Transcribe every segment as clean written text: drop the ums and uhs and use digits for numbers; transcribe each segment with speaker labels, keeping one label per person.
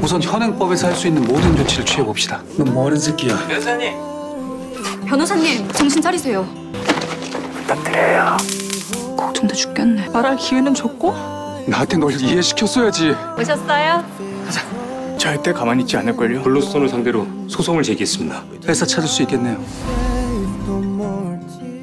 Speaker 1: 우선 현행법에서 할 수 있는 모든 조치를 취해봅시다.
Speaker 2: 넌 뭐하는 새끼야?
Speaker 3: 변호사님, 정신 차리세요.
Speaker 1: 부탁드려요.
Speaker 3: 걱정돼 죽겠네. 말할 기회는 줬고?
Speaker 1: 나한테 널 이해시켰어야지.
Speaker 3: 오셨어요?
Speaker 2: 절대 가만히 있지 않을걸요?
Speaker 4: 블루스톤을 상대로 소송을 제기했습니다.
Speaker 1: 회사 찾을 수 있겠네요.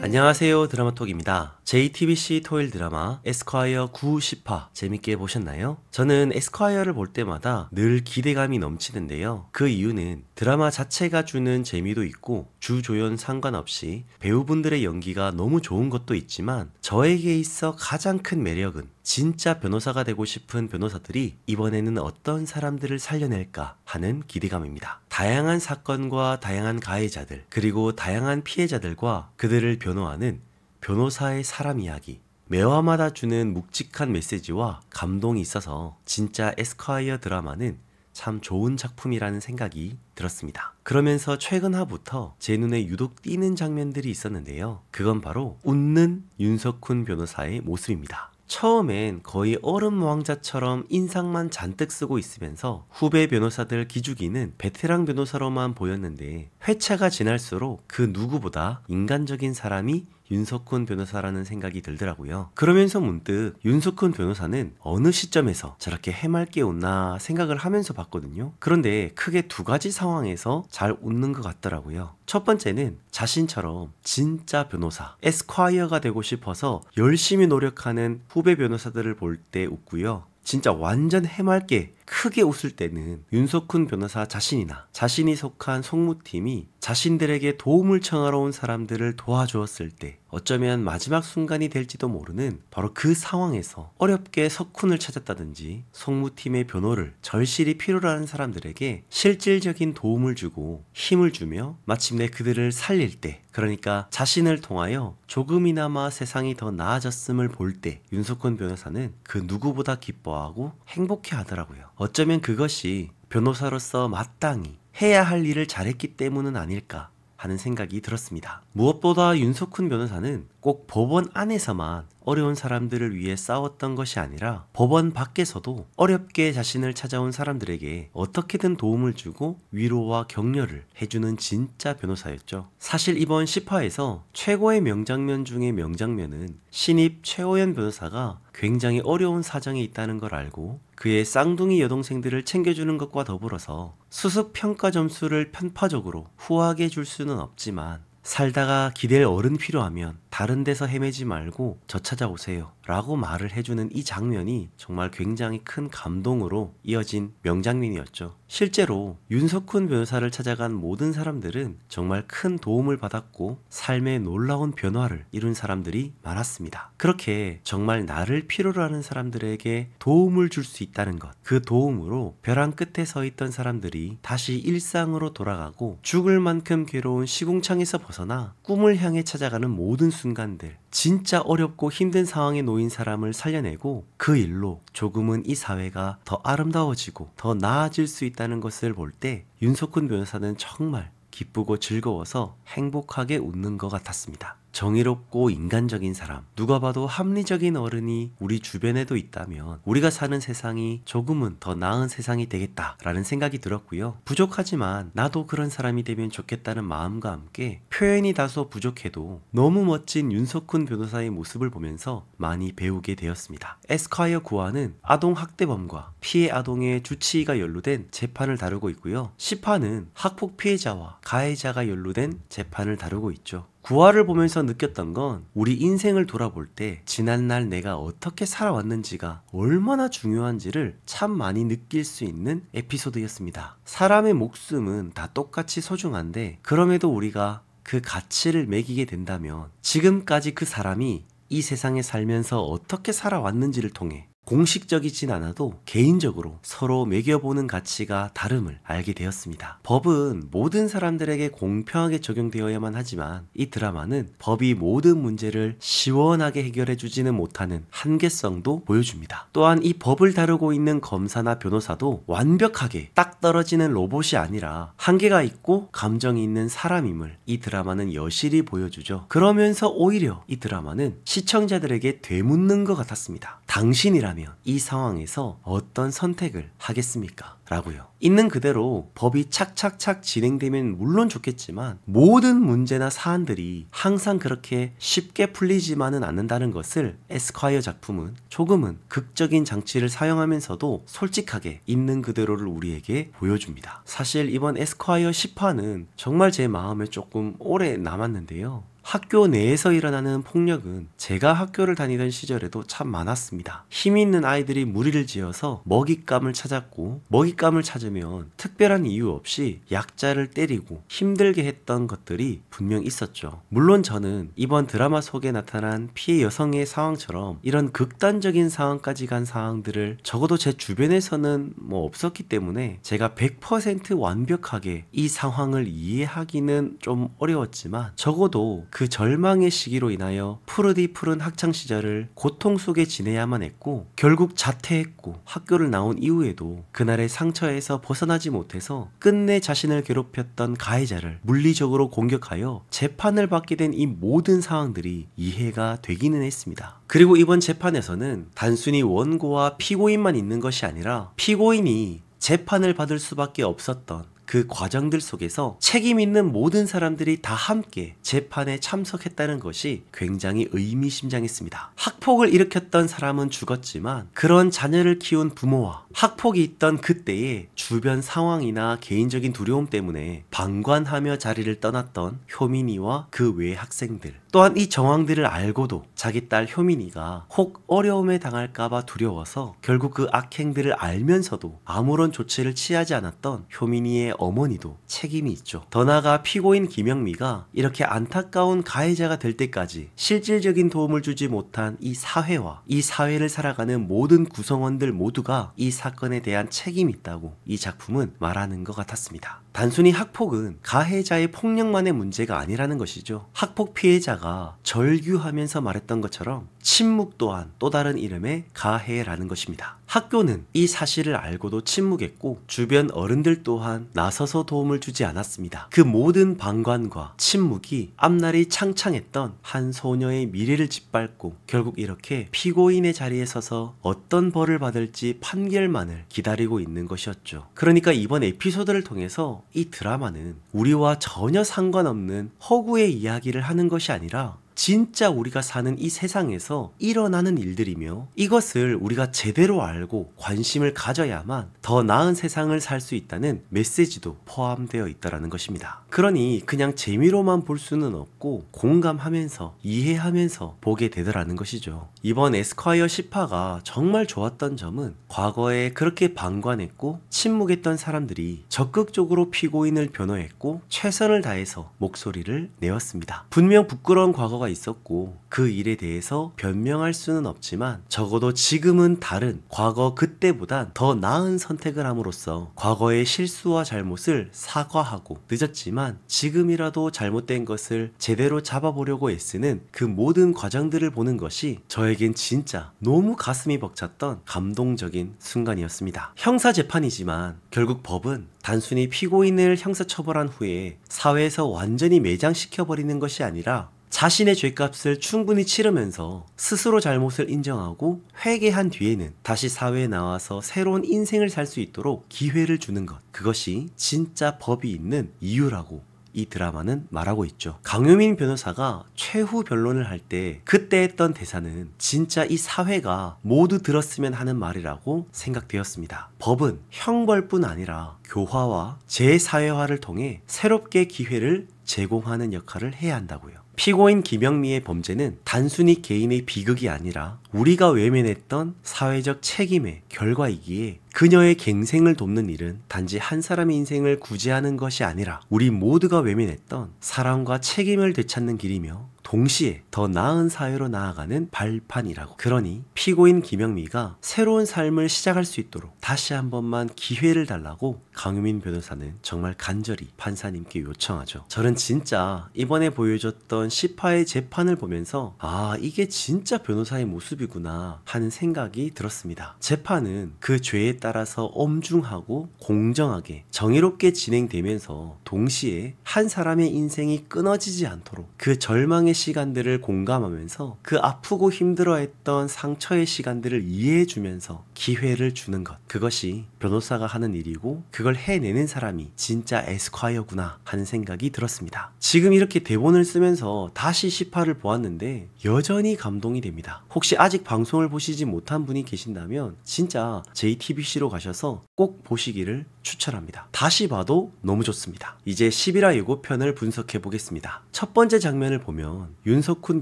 Speaker 5: 안녕하세요, 드라마톡입니다. JTBC 토요일 드라마 에스콰이어 9, 10화 재밌게 보셨나요? 저는 에스콰이어를 볼 때마다 늘 기대감이 넘치는데요. 그 이유는 드라마 자체가 주는 재미도 있고 주조연 상관없이 배우분들의 연기가 너무 좋은 것도 있지만 저에게 있어 가장 큰 매력은 진짜 변호사가 되고 싶은 변호사들이 이번에는 어떤 사람들을 살려낼까 하는 기대감입니다. 다양한 사건과 다양한 가해자들 그리고 다양한 피해자들과 그들을 변호하는 변호사의 사람 이야기, 매화마다 주는 묵직한 메시지와 감동이 있어서 진짜 에스콰이어 드라마는 참 좋은 작품이라는 생각이 들었습니다. 그러면서 최근화부터 제 눈에 유독 띄는 장면들이 있었는데요. 그건 바로 웃는 윤석훈 변호사의 모습입니다. 처음엔 거의 얼음 왕자처럼 인상만 잔뜩 쓰고 있으면서 후배 변호사들 기죽이는 베테랑 변호사로만 보였는데 회차가 지날수록 그 누구보다 인간적인 사람이 윤석훈 변호사라는 생각이 들더라고요. 그러면서 문득 윤석훈 변호사는 어느 시점에서 저렇게 해맑게 웃나 생각을 하면서 봤거든요. 그런데 크게 두 가지 상황에서 잘 웃는 것 같더라고요. 첫 번째는 자신처럼 진짜 변호사, 에스콰이어가 되고 싶어서 열심히 노력하는 후배 변호사들을 볼 때 웃고요. 진짜 완전 해맑게 크게 웃을 때는 윤석훈 변호사 자신이나 자신이 속한 송무팀이 자신들에게 도움을 청하러 온 사람들을 도와주었을 때 어쩌면 마지막 순간이 될지도 모르는 바로 그 상황에서 어렵게 석훈을 찾았다든지 송무팀의 변호를 절실히 필요로 하는 사람들에게 실질적인 도움을 주고 힘을 주며 마침내 그들을 살릴 때, 그러니까 자신을 통하여 조금이나마 세상이 더 나아졌음을 볼 때 윤석훈 변호사는 그 누구보다 기뻐하고 행복해 하더라고요. 어쩌면 그것이 변호사로서 마땅히 해야 할 일을 잘했기 때문은 아닐까 하는 생각이 들었습니다. 무엇보다 윤석훈 변호사는 꼭 법원 안에서만 어려운 사람들을 위해 싸웠던 것이 아니라 법원 밖에서도 어렵게 자신을 찾아온 사람들에게 어떻게든 도움을 주고 위로와 격려를 해주는 진짜 변호사였죠. 사실 이번 10화에서 최고의 명장면 중의 명장면은 신입 최호연 변호사가 굉장히 어려운 사정에 있다는 걸 알고 그의 쌍둥이 여동생들을 챙겨주는 것과 더불어서 수습 평가 점수를 편파적으로 후하게 줄 수는 없지만 살다가 기댈 어른 필요하면 다른 데서 헤매지 말고 저 찾아오세요 라고 말을 해주는 이 장면이 정말 굉장히 큰 감동으로 이어진 명장면이었죠. 실제로 윤석훈 변호사를 찾아간 모든 사람들은 정말 큰 도움을 받았고 삶의 놀라운 변화를 이룬 사람들이 많았습니다. 그렇게 정말 나를 필요로 하는 사람들에게 도움을 줄 수 있다는 것, 그 도움으로 벼랑 끝에 서 있던 사람들이 다시 일상으로 돌아가고 죽을 만큼 괴로운 시궁창에서 벗어나 꿈을 향해 찾아가는 모든 순간들, 진짜 어렵고 힘든 상황에 놓인 사람을 살려내고 그 일로 조금은 이 사회가 더 아름다워지고 더 나아질 수 있다는 것을 볼 때 윤석훈 변호사는 정말 기쁘고 즐거워서 행복하게 웃는 것 같았습니다. 정의롭고 인간적인 사람, 누가 봐도 합리적인 어른이 우리 주변에도 있다면 우리가 사는 세상이 조금은 더 나은 세상이 되겠다라는 생각이 들었고요. 부족하지만 나도 그런 사람이 되면 좋겠다는 마음과 함께 표현이 다소 부족해도 너무 멋진 윤석훈 변호사의 모습을 보면서 많이 배우게 되었습니다. 에스콰이어 9화는 아동학대범과 피해 아동의 주치의가 연루된 재판을 다루고 있고요. 10화는 학폭 피해자와 가해자가 연루된 재판을 다루고 있죠. 9화를 보면서 느꼈던 건 우리 인생을 돌아볼 때 지난날 내가 어떻게 살아왔는지가 얼마나 중요한지를 참 많이 느낄 수 있는 에피소드였습니다. 사람의 목숨은 다 똑같이 소중한데 그럼에도 우리가 그 가치를 매기게 된다면 지금까지 그 사람이 이 세상에 살면서 어떻게 살아왔는지를 통해 공식적이진 않아도 개인적으로 서로 매겨보는 가치가 다름을 알게 되었습니다. 법은 모든 사람들에게 공평하게 적용되어야만 하지만 이 드라마는 법이 모든 문제를 시원하게 해결해주지는 못하는 한계성도 보여줍니다. 또한 이 법을 다루고 있는 검사나 변호사도 완벽하게 딱 떨어지는 로봇이 아니라 한계가 있고 감정이 있는 사람임을 이 드라마는 여실히 보여주죠. 그러면서 오히려 이 드라마는 시청자들에게 되묻는 것 같았습니다. 당신이라면 본인이라면 이 상황에서 어떤 선택을 하겠습니까? 라고요. 있는 그대로 법이 착착착 진행되면 물론 좋겠지만 모든 문제나 사안들이 항상 그렇게 쉽게 풀리지만은 않는다는 것을 에스콰이어 작품은 조금은 극적인 장치를 사용하면서도 솔직하게 있는 그대로를 우리에게 보여줍니다. 사실 이번 에스콰이어 10화는 정말 제 마음에 조금 오래 남았는데요. 학교 내에서 일어나는 폭력은 제가 학교를 다니던 시절에도 참 많았습니다. 힘 있는 아이들이 무리를 지어서 먹잇감을 찾았고, 먹잇감을 찾으면 특별한 이유 없이 약자를 때리고 힘들게 했던 것들이 분명 있었죠. 물론 저는 이번 드라마 속에 나타난 피해 여성의 상황처럼 이런 극단적인 상황까지 간 상황들을 적어도 제 주변에서는 없었기 때문에 제가 100% 완벽하게 이 상황을 이해하기는 좀 어려웠지만 적어도 그 절망의 시기로 인하여 푸르디푸른 학창시절을 고통 속에 지내야만 했고 결국 자퇴했고 학교를 나온 이후에도 그날의 상처에서 벗어나지 못해서 끝내 자신을 괴롭혔던 가해자를 물리적으로 공격하여 재판을 받게 된 이 모든 상황들이 이해가 되기는 했습니다. 그리고 이번 재판에서는 단순히 원고와 피고인만 있는 것이 아니라 피고인이 재판을 받을 수밖에 없었던 그 과정들 속에서 책임 있는 모든 사람들이 다 함께 재판에 참석했다는 것이 굉장히 의미심장했습니다. 학폭을 일으켰던 사람은 죽었지만 그런 자녀를 키운 부모와 학폭이 있던 그때의 주변 상황이나 개인적인 두려움 때문에 방관하며 자리를 떠났던 효민이와 그 외 학생들, 또한 이 정황들을 알고도 자기 딸 효민이가 혹 어려움에 당할까봐 두려워서 결국 그 악행들을 알면서도 아무런 조치를 취하지 않았던 효민이의 어머니도 책임이 있죠. 더 나아가 피고인 김영미가 이렇게 안타까운 가해자가 될 때까지 실질적인 도움을 주지 못한 이 사회와 이 사회를 살아가는 모든 구성원들 모두가 이 사건에 대한 책임이 있다고 이 작품은 말하는 것 같았습니다. 단순히 학폭은 가해자의 폭력만의 문제가 아니라는 것이죠. 학폭 피해자가 절규하면서 말했던 것처럼 침묵 또한 또 다른 이름의 가해라는 것입니다. 학교는 이 사실을 알고도 침묵했고 주변 어른들 또한 나서서 도움을 주지 않았습니다. 그 모든 방관과 침묵이 앞날이 창창했던 한 소녀의 미래를 짓밟고 결국 이렇게 피고인의 자리에 서서 어떤 벌을 받을지 판결만을 기다리고 있는 것이었죠. 그러니까 이번 에피소드를 통해서 이 드라마는 우리와 전혀 상관없는 허구의 이야기를 하는 것이 아니라 진짜 우리가 사는 이 세상에서 일어나는 일들이며 이것을 우리가 제대로 알고 관심을 가져야만 더 나은 세상을 살 수 있다는 메시지도 포함되어 있다는 것입니다. 그러니 그냥 재미로만 볼 수는 없고 공감하면서 이해하면서 보게 되더라는 것이죠. 이번 에스콰이어 10화가 정말 좋았던 점은 과거에 그렇게 방관했고 침묵했던 사람들이 적극적으로 피고인을 변호했고 최선을 다해서 목소리를 내었습니다. 분명 부끄러운 과거가 있었고 그 일에 대해서 변명할 수는 없지만 적어도 지금은 다른 과거 그때보단 더 나은 선택을 함으로써 과거의 실수와 잘못을 사과하고 늦었지만 지금이라도 잘못된 것을 제대로 잡아보려고 애쓰는 그 모든 과정들을 보는 것이 저에겐 진짜 너무 가슴이 벅찼던 감동적인 순간이었습니다. 형사재판이지만 결국 법은 단순히 피고인을 형사처벌한 후에 사회에서 완전히 매장시켜버리는 것이 아니라 자신의 죄값을 충분히 치르면서 스스로 잘못을 인정하고 회개한 뒤에는 다시 사회에 나와서 새로운 인생을 살 수 있도록 기회를 주는 것, 그것이 진짜 법이 있는 이유라고 이 드라마는 말하고 있죠. 강효민 변호사가 최후 변론을 할 때 그때 했던 대사는 진짜 이 사회가 모두 들었으면 하는 말이라고 생각되었습니다. 법은 형벌뿐 아니라 교화와 재사회화를 통해 새롭게 기회를 제공하는 역할을 해야 한다고요. 피고인 김영미의 범죄는 단순히 개인의 비극이 아니라 우리가 외면했던 사회적 책임의 결과이기에 그녀의 갱생을 돕는 일은 단지 한 사람의 인생을 구제하는 것이 아니라 우리 모두가 외면했던 사랑과 책임을 되찾는 길이며 동시에 더 나은 사회로 나아가는 발판이라고. 그러니 피고인 김영미가 새로운 삶을 시작할 수 있도록 다시 한 번만 기회를 달라고 강효민 변호사는 정말 간절히 판사님께 요청하죠. 저는 진짜 이번에 보여줬던 10화의 재판을 보면서 아, 이게 진짜 변호사의 모습이구나 하는 생각이 들었습니다. 재판은 그 죄에 따라서 엄중하고 공정하게 정의롭게 진행되면서 동시에 한 사람의 인생이 끊어지지 않도록 그 절망의 시간들을 공감하면서 그 아프고 힘들어했던 상처의 시간들을 이해해주면서 기회를 주는 것, 그것이 변호사가 하는 일이고 그걸 해내는 사람이 진짜 에스콰이어구나 하는 생각이 들었습니다. 지금 이렇게 대본을 쓰면서 다시 10화를 보았는데 여전히 감동이 됩니다. 혹시 아직 방송을 보시지 못한 분이 계신다면 진짜 JTBC로 가셔서 꼭 보시기를 추천합니다. 다시 봐도 너무 좋습니다. 이제 11화 예고편을 분석해 보겠습니다. 첫 번째 장면을 보면 윤석훈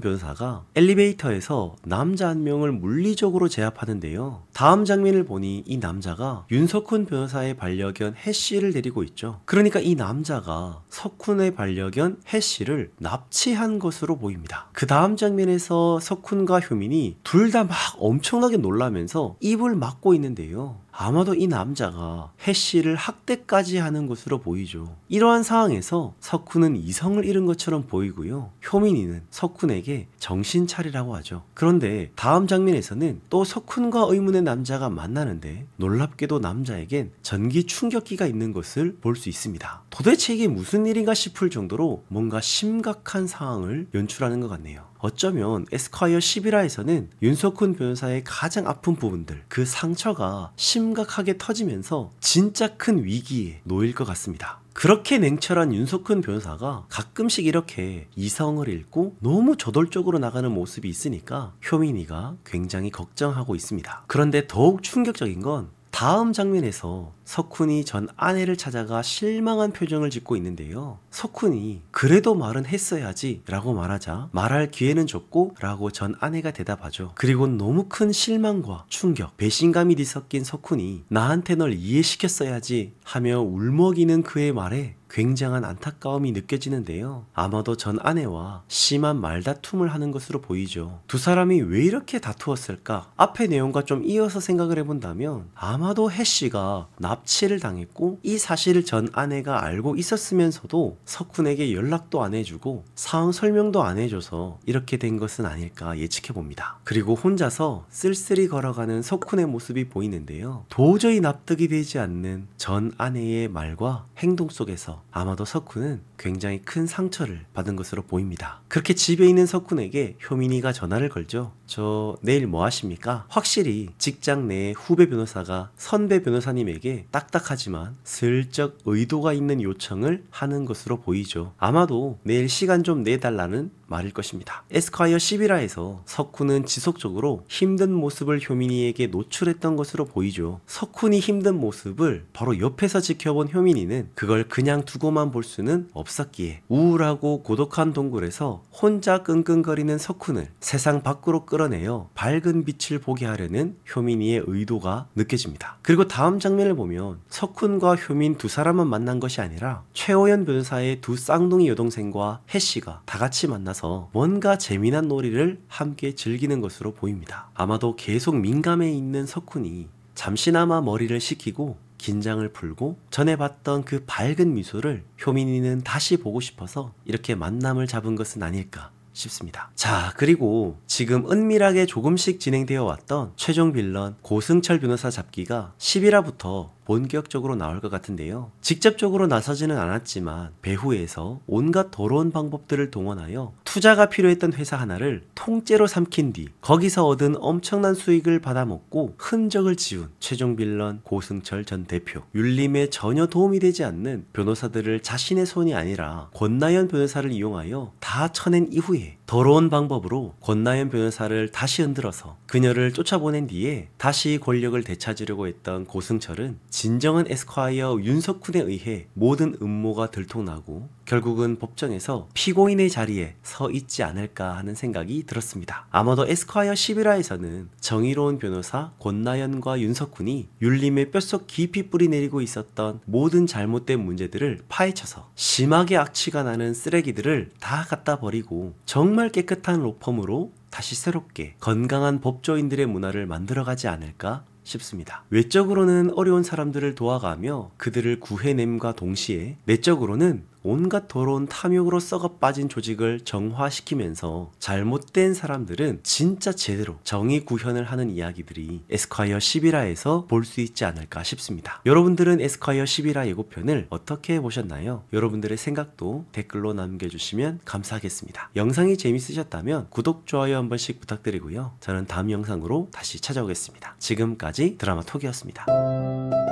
Speaker 5: 변호사가 엘리베이터에서 남자 한 명을 물리적으로 제압하는데요. 다음 장면을 보니 이 남자가 윤석훈 변호사의 반려견 해씨를 데리고 있죠. 그러니까 이 남자가 석훈의 반려견 해씨를 납치한 것으로 보입니다. 그 다음 장면에서 석훈과 효민이 둘 다 막 엄청나게 놀라면서 입을 막고 있는데요. 아마도 이 남자가 해씨를 학대까지 하는 것으로 보이죠. 이러한 상황에서 석훈은 이성을 잃은 것처럼 보이고요. 효민이는 석훈에게 정신 차리라고 하죠. 그런데 다음 장면에서는 또 석훈과 의문의 남자가 만나는데 놀랍게도 남자에겐 전기 충격기가 있는 것을 볼 수 있습니다. 도대체 이게 무슨 일인가 싶을 정도로 뭔가 심각한 상황을 연출하는 것 같네요. 어쩌면 에스콰이어 11화에서는 윤석훈 변호사의 가장 아픈 부분들, 그 상처가 심각하게 터지면서 진짜 큰 위기에 놓일 것 같습니다. 그렇게 냉철한 윤석훈 변호사가 가끔씩 이렇게 이성을 잃고 너무 저돌적으로 나가는 모습이 있으니까 효민이가 굉장히 걱정하고 있습니다. 그런데 더욱 충격적인 건 다음 장면에서 석훈이 전 아내를 찾아가 실망한 표정을 짓고 있는데요. 석훈이 그래도 말은 했어야지 라고 말하자 말할 기회는 줬고 라고 전 아내가 대답하죠. 그리고 너무 큰 실망과 충격, 배신감이 뒤섞인 석훈이 나한테 널 이해시켰어야지 하며 울먹이는 그의 말에 굉장한 안타까움이 느껴지는데요. 아마도 전 아내와 심한 말다툼을 하는 것으로 보이죠. 두 사람이 왜 이렇게 다투었을까? 앞의 내용과 좀 이어서 생각을 해본다면 아마도 해씨가 납치를 당했고 이 사실을 전 아내가 알고 있었으면서도 석훈에게 연락도 안 해주고 상황 설명도 안 해줘서 이렇게 된 것은 아닐까 예측해봅니다. 그리고 혼자서 쓸쓸히 걸어가는 석훈의 모습이 보이는데요. 도저히 납득이 되지 않는 전 아내의 말과 행동 속에서 아마도 석훈은 굉장히 큰 상처를 받은 것으로 보입니다. 그렇게 집에 있는 석훈에게 효민이가 전화를 걸죠. 저 내일 뭐 하십니까? 확실히 직장 내 후배 변호사가 선배 변호사님에게 딱딱하지만 슬쩍 의도가 있는 요청을 하는 것으로 보이죠. 아마도 내일 시간 좀 내달라는 말일 것입니다. 에스콰이어 11화에서 석훈은 지속적으로 힘든 모습을 효민이에게 노출했던 것으로 보이죠. 석훈이 힘든 모습을 바로 옆에서 지켜본 효민이는 그걸 그냥 두고만 볼 수는 없었기에 우울하고 고독한 동굴에서 혼자 끙끙거리는 석훈을 세상 밖으로 끌어내어 밝은 빛을 보게 하려는 효민이의 의도가 느껴집니다. 그리고 다음 장면을 보면 석훈과 효민 두 사람만 만난 것이 아니라 최호연 변호사의 두 쌍둥이 여동생과 해씨가 다 같이 만나서 뭔가 재미난 놀이를 함께 즐기는 것으로 보입니다. 아마도 계속 민감해 있는 석훈이 잠시나마 머리를 식히고 긴장을 풀고 전에 봤던 그 밝은 미소를 효민이는 다시 보고 싶어서 이렇게 만남을 잡은 것은 아닐까 싶습니다. 자, 그리고 지금 은밀하게 조금씩 진행되어 왔던 최종 빌런 고승철 변호사 잡기가 11화부터 본격적으로 나올 것 같은데요. 직접적으로 나서지는 않았지만 배후에서 온갖 더러운 방법들을 동원하여 투자가 필요했던 회사 하나를 통째로 삼킨 뒤 거기서 얻은 엄청난 수익을 받아먹고 흔적을 지운 최종 빌런 고승철 전 대표. 윤림에 전혀 도움이 되지 않는 변호사들을 자신의 손이 아니라 권나연 변호사를 이용하여 다 쳐낸 이후에 더러운 방법으로 권나연 변호사를 다시 흔들어서 그녀를 쫓아보낸 뒤에 다시 권력을 되찾으려고 했던 고승철은 진정한 에스콰이어 윤석훈에 의해 모든 음모가 들통나고 결국은 법정에서 피고인의 자리에 서 있지 않을까 하는 생각이 들었습니다. 아마도 에스콰이어 11화에서는 정의로운 변호사 권나연과 윤석훈이 윤림의 뼛속 깊이 뿌리내리고 있었던 모든 잘못된 문제들을 파헤쳐서 심하게 악취가 나는 쓰레기들을 다 갖다 버리고 정말 깨끗한 로펌으로 다시 새롭게 건강한 법조인들의 문화를 만들어가지 않을까 싶습니다. 외적으로는 어려운 사람들을 도와가며 그들을 구해냄과 동시에 내적으로는 온갖 더러운 탐욕으로 썩어 빠진 조직을 정화시키면서 잘못된 사람들은 진짜 제대로 정의 구현을 하는 이야기들이 에스콰이어 11화에서 볼 수 있지 않을까 싶습니다. 여러분들은 에스콰이어 11화 예고편을 어떻게 보셨나요? 여러분들의 생각도 댓글로 남겨주시면 감사하겠습니다. 영상이 재밌으셨다면 구독, 좋아요 한 번씩 부탁드리고요. 저는 다음 영상으로 다시 찾아오겠습니다. 지금까지 드라마톡이었습니다.